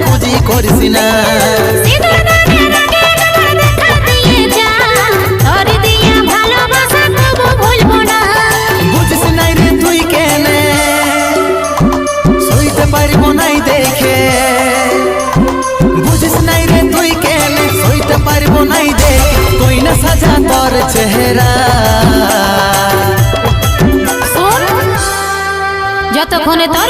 খুঁজি করিস না। বুঝিস নাই রে তুই কেনে সইতে পারবো নাই দেখে, বুঝিস নাই রে তুই কেনে সইতে পারবো নাই দেখে, তুই না সাজা তোর চেহারা। যতক্ষণে তোর